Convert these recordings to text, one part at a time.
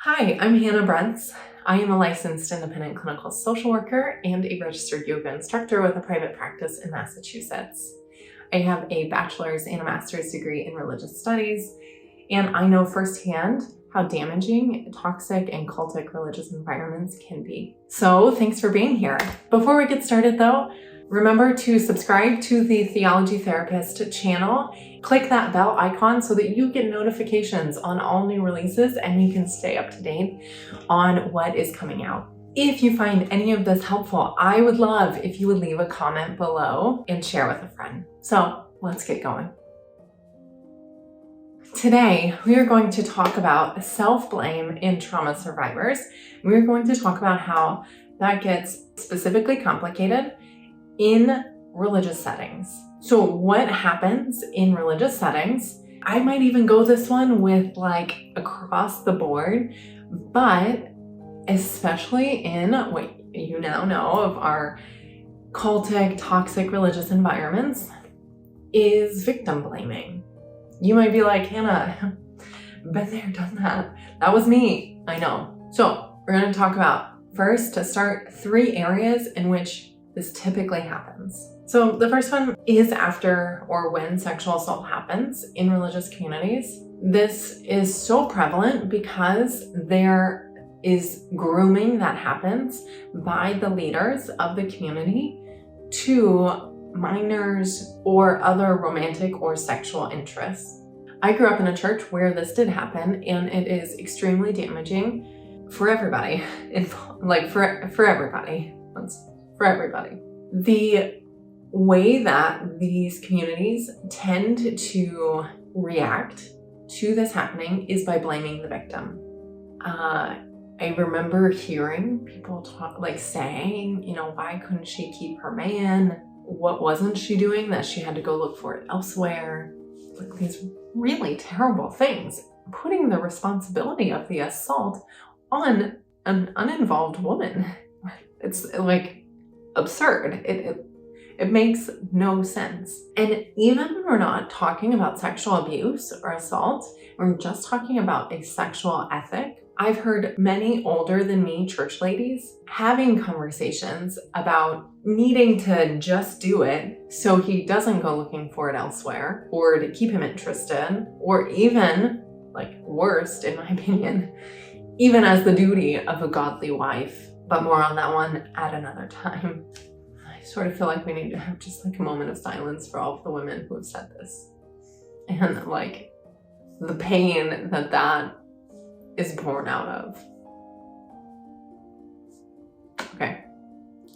Hi, I'm Hannah Brents. I am a licensed independent clinical social worker and a registered yoga instructor with a private practice in Massachusetts. I have a bachelor's and a master's degree in religious studies, and I know firsthand how damaging toxic and cultic religious environments can be. So thanks for being here. Before we get started though, remember to subscribe to the Theology Therapist channel. Click that bell icon so that you get notifications on all new releases and you can stay up to date on what is coming out. If you find any of this helpful, I would love if you would leave a comment below and share with a friend. So let's get going. Today, we are going to talk about self-blame in trauma survivors. We're going to talk about how that gets specifically complicated in religious settings. So what happens in religious settings? I might even go this one with like across the board, but especially in what you now know of our cultic, toxic religious environments is victim blaming. You might be like, Hannah, been there, done that. That was me. I know. So we're going to talk about first to start 3 areas in which this typically happens. So the first one is after or when sexual assault happens in religious communities. This is so prevalent because there is grooming that happens by the leaders of the community to minors or other romantic or sexual interests. I grew up in a church where this did happen, and it is extremely damaging for everybody. For everybody. For everybody. The way that these communities tend to react to this happening is by blaming the victim. I remember hearing people saying, why couldn't she keep her man? What wasn't she doing that she had to go look for it elsewhere? Like these really terrible things, putting the responsibility of the assault on an uninvolved woman. It's like absurd. It makes no sense. And even when we're not talking about sexual abuse or assault, we're just talking about a sexual ethic. I've heard many older than me church ladies having conversations about needing to just do it so he doesn't go looking for it elsewhere, or to keep him interested, or even, worst in my opinion, even as the duty of a godly wife. But more on that one at another time. I sort of feel like we need to have just a moment of silence for all of the women who have said this. And the pain that is born out of. Okay.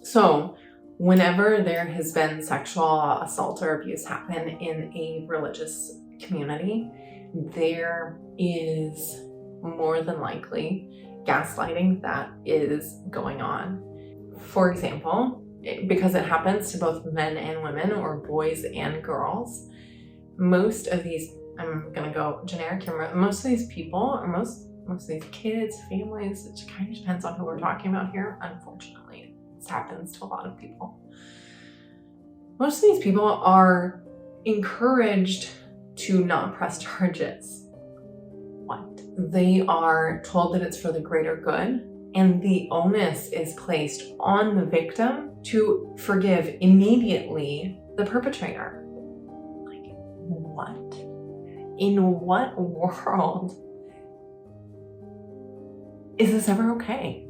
So whenever there has been sexual assault or abuse happen in a religious community, there is more than likely gaslighting that is going on. For example, because it happens to both men and women or boys and girls, most of these, I'm gonna go generic here, most of these people or most of these kids, families, it kind of depends on who we're talking about here. Unfortunately, this happens to a lot of people. Most of these people are encouraged to not press charges. They are told that it's for the greater good, and the onus is placed on the victim to forgive immediately the perpetrator. What? In what world is this ever okay?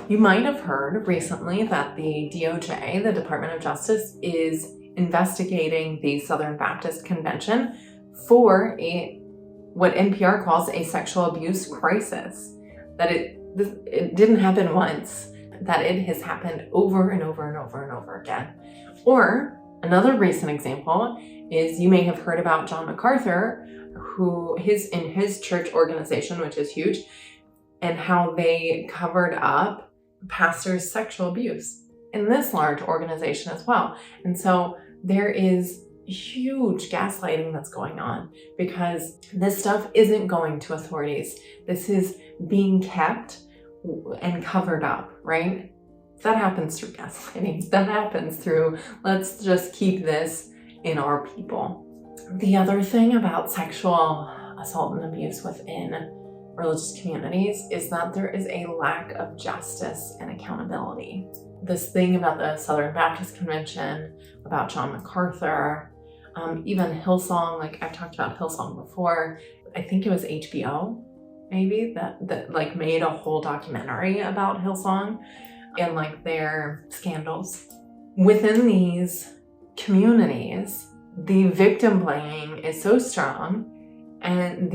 You might have heard recently that the DOJ, the Department of Justice, is investigating the Southern Baptist Convention for what NPR calls a sexual abuse crisis. That it didn't happen once, that it has happened over and over and over and over again. Or another recent example is, you may have heard about John MacArthur, in his church organization, which is huge, and how they covered up pastors' sexual abuse in this large organization as well. And so there is huge gaslighting that's going on because this stuff isn't going to authorities. This is being kept and covered up, right? That happens through gaslighting. That happens through, let's just keep this in our people. The other thing about sexual assault and abuse within religious communities is that there is a lack of justice and accountability. This thing about the Southern Baptist Convention, about John MacArthur, even Hillsong, like I've talked about Hillsong before. I think it was HBO, maybe, that like made a whole documentary about Hillsong and like their scandals. Within these communities, the victim blaming is so strong, and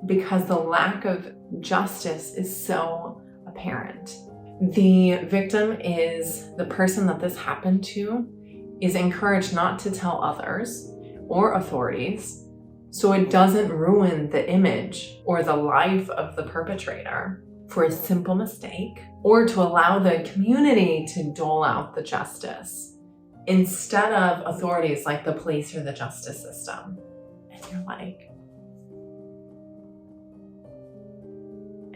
because the lack of justice is so apparent. The victim is the person that this happened to is encouraged not to tell others or authorities, so it doesn't ruin the image or the life of the perpetrator for a simple mistake, or to allow the community to dole out the justice instead of authorities like the police or the justice system. And you're like,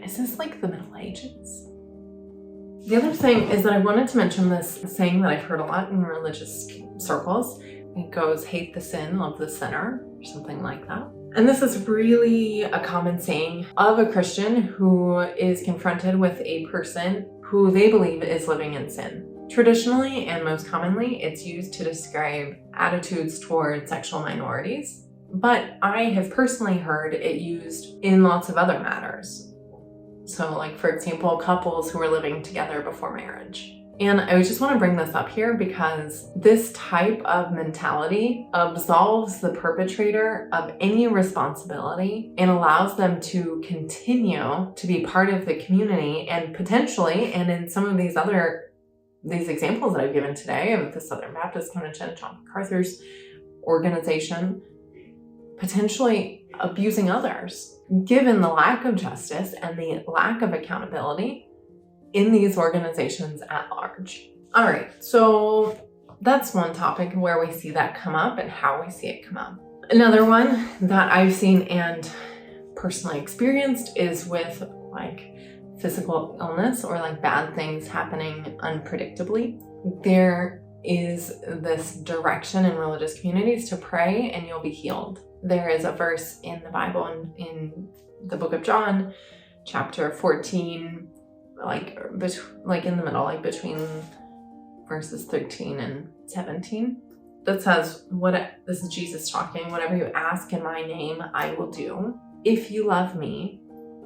is this like the Middle Ages? The other thing is that I wanted to mention this saying that I've heard a lot in religious circles. It goes, hate the sin, love the sinner, or something like that. And this is really a common saying of a Christian who is confronted with a person who they believe is living in sin. Traditionally, and most commonly, it's used to describe attitudes toward sexual minorities, but I have personally heard it used in lots of other matters. So like, for example, couples who are living together before marriage. And I just want to bring this up here because this type of mentality absolves the perpetrator of any responsibility and allows them to continue to be part of the community, and potentially, and in some of these examples that I've given today of the Southern Baptist Convention, John MacArthur's organization, potentially abusing others, given the lack of justice and the lack of accountability in these organizations at large. All right, so that's one topic where we see that come up and how we see it come up. Another one that I've seen and personally experienced is with like physical illness or like bad things happening unpredictably. There is this direction in religious communities to pray and you'll be healed. There is a verse in the Bible in the book of John, chapter 14, like in the middle, like between verses 13 and 17, that says, this is Jesus talking, whatever you ask in my name, I will do. If you love me,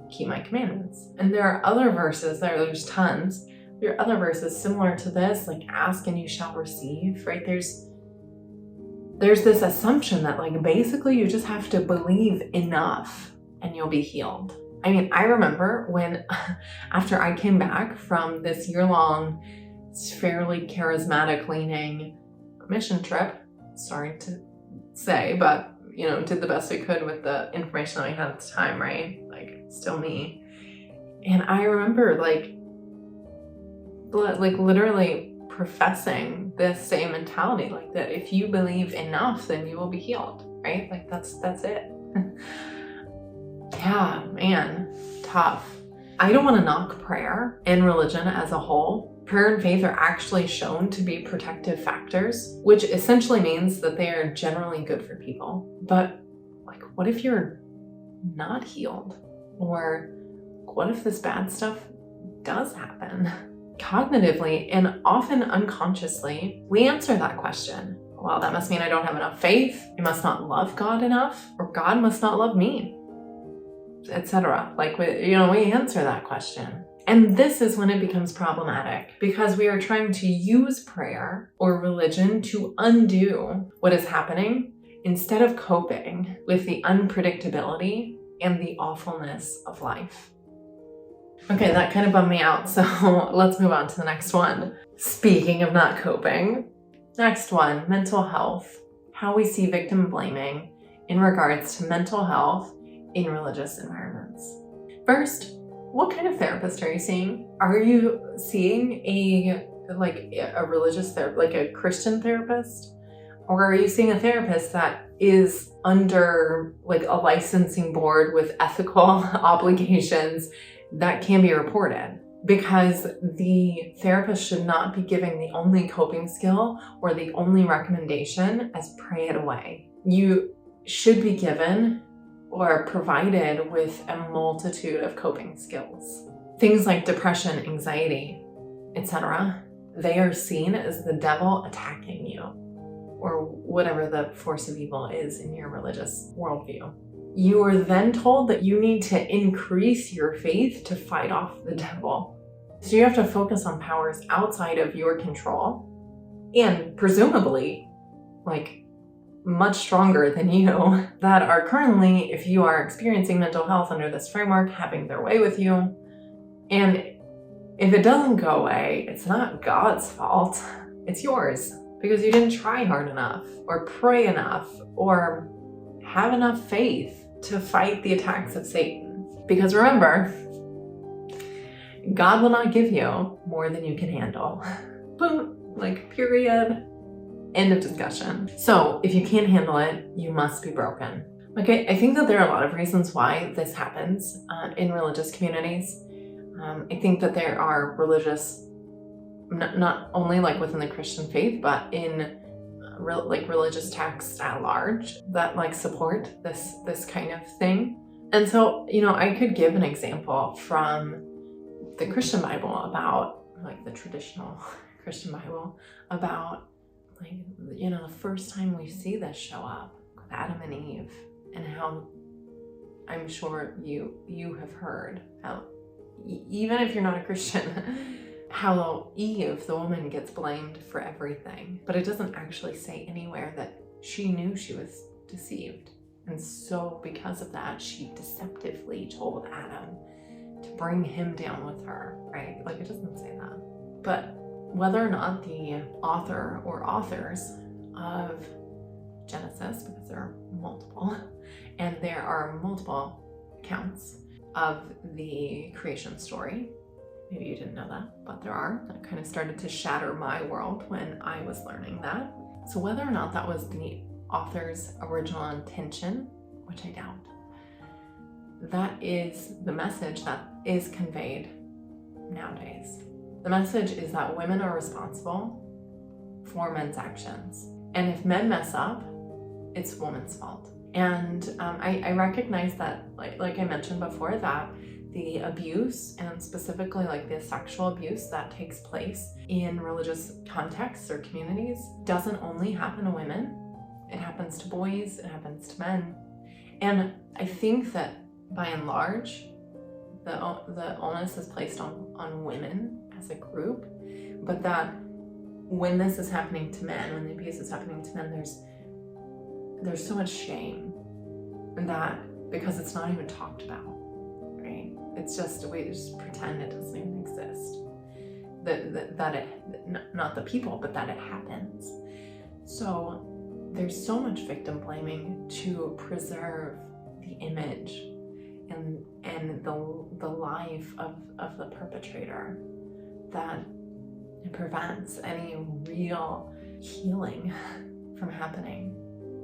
keep my commandments. And there are other verses, there's tons. There are other verses similar to this, like ask and you shall receive, right? There's this assumption that like basically you just have to believe enough and you'll be healed. I mean, I remember when, after I came back from this year-long, fairly charismatic leaning mission trip, sorry to say, but did the best I could with the information that I had at the time, right? Like, still me. And I remember like literally professing this same mentality, like that if you believe enough, then you will be healed, right? Like that's it. Yeah, man, tough. I don't want to knock prayer and religion as a whole. Prayer and faith are actually shown to be protective factors, which essentially means that they are generally good for people. But like, what if you're not healed? Or what if this bad stuff does happen? Cognitively and often unconsciously, we answer that question. Well, that must mean I don't have enough faith. I must not love God enough, or God must not love me, etc. Like, we answer that question. And this is when it becomes problematic, because we are trying to use prayer or religion to undo what is happening instead of coping with the unpredictability and the awfulness of life. Okay, that kind of bummed me out, so let's move on to the next one. Speaking of not coping, next one, mental health. How we see victim blaming in regards to mental health in religious environments. First, what kind of therapist are you seeing? Are you seeing a religious therapist, like a Christian therapist? Or are you seeing a therapist that is under like a licensing board with ethical obligations that can be reported? Because the therapist should not be giving the only coping skill or the only recommendation as pray it away. You should be given or provided with a multitude of coping skills. Things like depression, anxiety, etc., they are seen as the devil attacking you, or whatever the force of evil is in your religious worldview. You are then told that you need to increase your faith to fight off the devil. So you have to focus on powers outside of your control and presumably much stronger than you that are currently, if you are experiencing mental health under this framework, having their way with you. And if it doesn't go away, it's not God's fault, it's yours, because you didn't try hard enough or pray enough or have enough faith to fight the attacks of Satan. Because remember, God will not give you more than you can handle. Boom, period. End of discussion. So if you can't handle it, you must be broken. Okay, I think that there are a lot of reasons why this happens in religious communities. I think that there are religious, not only within the Christian faith, but in religious texts at large that support this kind of thing. And so, I could give an example from the Christian Bible about the traditional Christian Bible about the first time we see this show up with Adam and Eve, and how I'm sure you have heard how, even if you're not a Christian, how Eve, the woman, gets blamed for everything. But it doesn't actually say anywhere that she knew she was deceived. And so because of that, she deceptively told Adam to bring him down with her, right? It doesn't say that. But whether or not the author or authors of Genesis, because there are multiple, and there are multiple accounts of the creation story, maybe you didn't know that, but there are. That kind of started to shatter my world when I was learning that. So whether or not that was the author's original intention, which I doubt, that is the message that is conveyed nowadays. The message is that women are responsible for men's actions. And if men mess up, it's woman's fault. And I recognize that, like I mentioned before, that the abuse, and specifically the sexual abuse that takes place in religious contexts or communities, doesn't only happen to women. It happens to boys, it happens to men. And I think that by and large, the onus is placed on women as a group, but that when this is happening to men, when the abuse is happening to men, there's so much shame, and that because it's not even talked about, right? It's just, we just pretend it doesn't even exist. That it, not the people, but that it happens. So there's so much victim blaming to preserve the image and the life of the perpetrator, that it prevents any real healing from happening.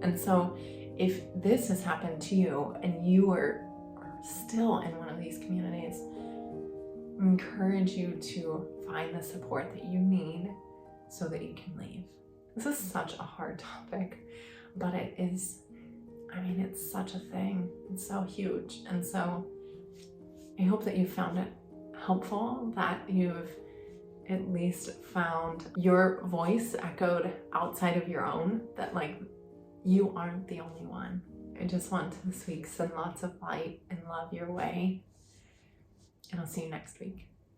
And so if this has happened to you and you are still in one of these communities, I encourage you to find the support that you need so that you can leave. This is such a hard topic, but it is, it's such a thing. It's so huge. And so I hope that you found it helpful, that you've at least found your voice echoed outside of your own, that you aren't the only one. I just want to this week send lots of light and love your way, and I'll see you next week.